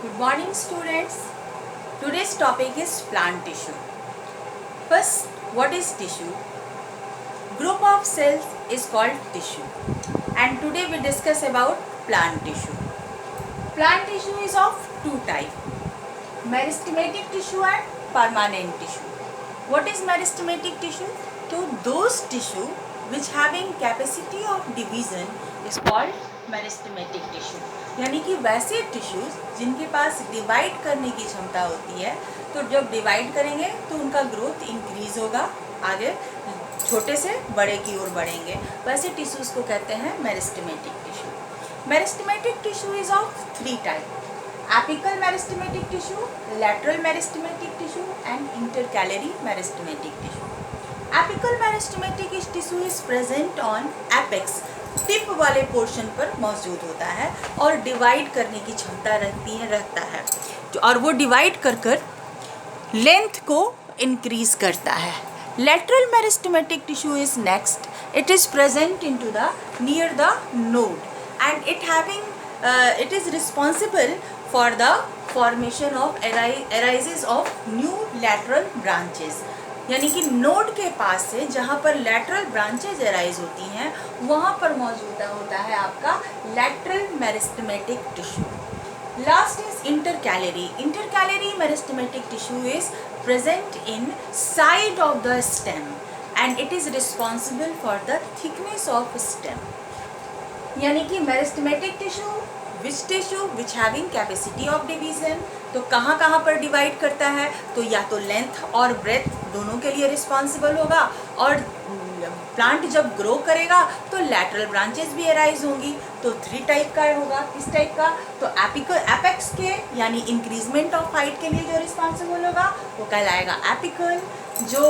Good morning students. Today's topic is plant tissue. First, what is tissue? Group of cells is called tissue. And today we discuss about plant tissue. Plant tissue is of two types. Meristematic tissue and permanent tissue. What is meristematic tissue? So those tissue which having capacity of division is called meristematic tissue. यानी कि वैसे tissues जिनके पास divide करने की क्षमता होती है, तो जब डिवाइड करेंगे तो उनका ग्रोथ इंक्रीज होगा, आगे छोटे से बड़े की ओर बढ़ेंगे, वैसे टिश्यूज को कहते हैं meristematic tissue. Meristematic tissue is of three type: apical meristematic tissue, lateral meristematic tissue and intercalary meristematic tissue. Apical meristematic tissue is present on apex, tip वाले पोर्शन पर मौजूद होता है और डिवाइड करने की क्षमता रहता है, और वो डिवाइड कर लेंथ को इंक्रीज करता है. Lateral meristematic tissue is next. It is present into the near the node and it is responsible for the formation of arises of new lateral branches. यानी कि नोड के पास से जहाँ पर लैटरल ब्रांचेज अराइज होती हैं वहाँ पर मौजूद होता है आपका lateral meristematic tissue. Last is intercalary. Intercalary meristematic tissue is present in side of the stem and it is responsible for the thickness of stem. यानी कि meristematic tissue which tissue which having capacity of division, तो कहाँ पर divide करता है, तो या तो लेंथ और ब्रेथ दोनों के लिए रिस्पॉन्सिबल होगा, और प्लांट जब ग्रो करेगा तो लैटरल ब्रांचेस भी अराइज होंगी. तो थ्री टाइप का होगा. किस टाइप का? तो एपेक्स के यानी इंक्रीजमेंट ऑफ हाइट के लिए जो रिस्पॉन्सिबल होगा वो कहलाएगा एपिकल. जो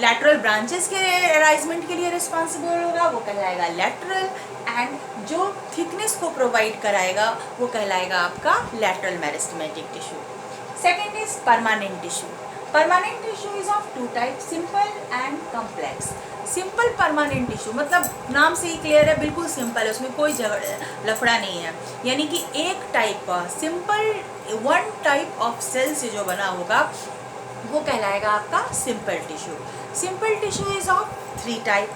लैटरल ब्रांचेस के अराइजमेंट के लिए रिस्पॉन्सिबल होगा वो कहलाएगा लैटरल, एंड जो थिकनेस को प्रोवाइड कराएगा वो कहलाएगा आपका lateral meristematic tissue. Second is permanent tissue. Permanent tissue is of two type: simple and complex. Simple permanent tissue मतलब नाम से ही क्लियर है, बिल्कुल सिंपल है, उसमें कोई लफड़ा नहीं है. यानी कि एक टाइप का simple one type of cell से जो बना होगा वो कहलाएगा आपका simple tissue. Simple tissue is of three type: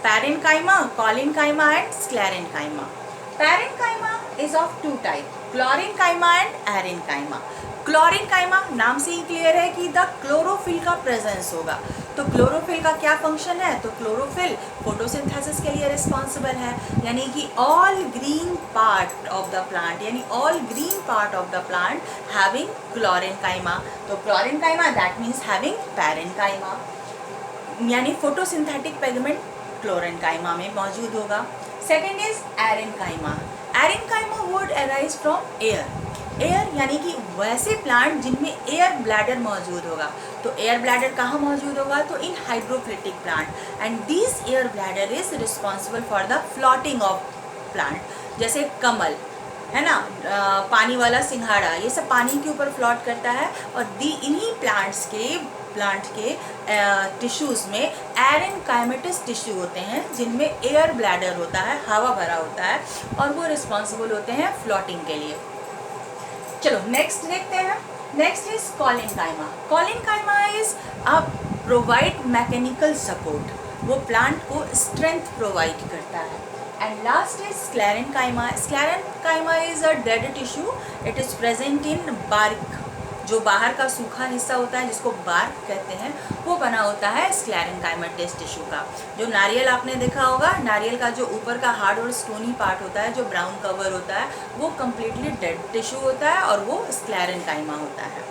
parenchyma, collenchyma and sclerenchyma. Parenchyma is of two type: chlorenchyma and aerenchyma. Chlorenchyma नाम से ही क्लियर है कि द क्लोरोफिल का प्रेजेंस होगा. तो क्लोरोफिल का क्या फंक्शन है? तो क्लोरोफिल फोटोसिंथेसिस के लिए रिस्पॉन्सिबल है. यानी कि all green part of the plant, यानी all green part of the plant having chlorenchyma. तो chlorenchyma that means having parenchyma, यानी फोटोसिंथेटिक पिगमेंट क्लोरेन्काइमा में मौजूद होगा. Second is aerenchyma. Aerenchyma would arise from air. Air यानी कि वैसे plant जिनमें एयर ब्लैडर मौजूद होगा. तो एयर ब्लैडर कहाँ मौजूद होगा? तो in hydrophytic plant, and this air bladder is responsible for the floating of plant. जैसे कमल है ना, पानी वाला सिंघाड़ा, ये सब पानी के ऊपर फ्लोट करता है. और इन्हीं प्लांट के टिश्यूज़ में एरेन्काइमेटस टिश्यू होते हैं जिनमें एयर ब्लैडर होता है, हवा भरा होता है, और वो रिस्पॉन्सिबल होते हैं फ्लोटिंग के लिए. चलो नेक्स्ट देखते हैं. Next is collenchyma. Collenchyma is a provide mechanical support, वो प्लांट को स्ट्रेंथ प्रोवाइड करता है. And last is sclerenchyma. Sclerenchyma is a dead tissue. It is present in bark, जो बाहर का सूखा हिस्सा होता है जिसको बार्क कहते हैं, वो बना होता है स्क्लेरेन्काइमेटस टिश्यू का. जो नारियल आपने देखा होगा, नारियल का जो ऊपर का हार्ड और स्टोनी पार्ट होता है, जो ब्राउन कवर होता है, वो कम्प्लीटली डेड टिश्यू होता है और वो स्क्लेरेन्काइमा होता है.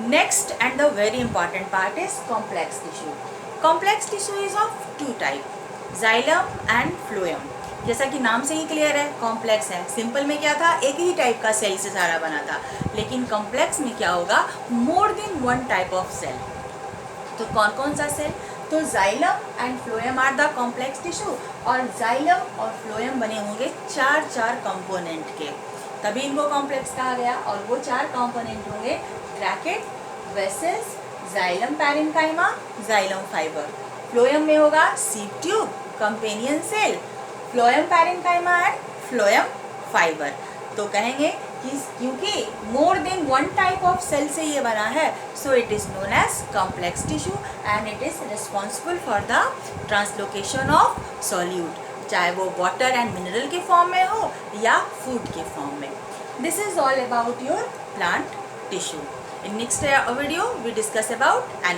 Next and the very important part is complex tissue. Complex tissue is of two type: xylem and phloem. जैसा कि नाम से ही क्लियर है, कॉम्प्लेक्स है. सिंपल में क्या था? एक ही टाइप का सेल से सारा बना था, लेकिन कॉम्प्लेक्स में क्या होगा? More than one type of cell. तो कौन कौन सा सेल? तो xylem and phloem are the complex tissue, और जाइलम और फ्लोएम बने होंगे चार कंपोनेंट के, तभी इनको कॉम्प्लेक्स कहा गया. और वो चार कंपोनेंट होंगे tracheid, vessels, xylem parenchyma, xylem fibre. Phloem में होगा sieve tube, companion cell, phloem parenchyma and phloem fibre. तो कहेंगे कि क्योंकि more than one type of cell से ये बना है, so it is known as complex tissue and it is responsible for the translocation of solute, चाहे वो वाटर एंड मिनरल के फॉर्म में हो या फूड के फॉर्म में. This is all about your plant tissue. In next video we discuss about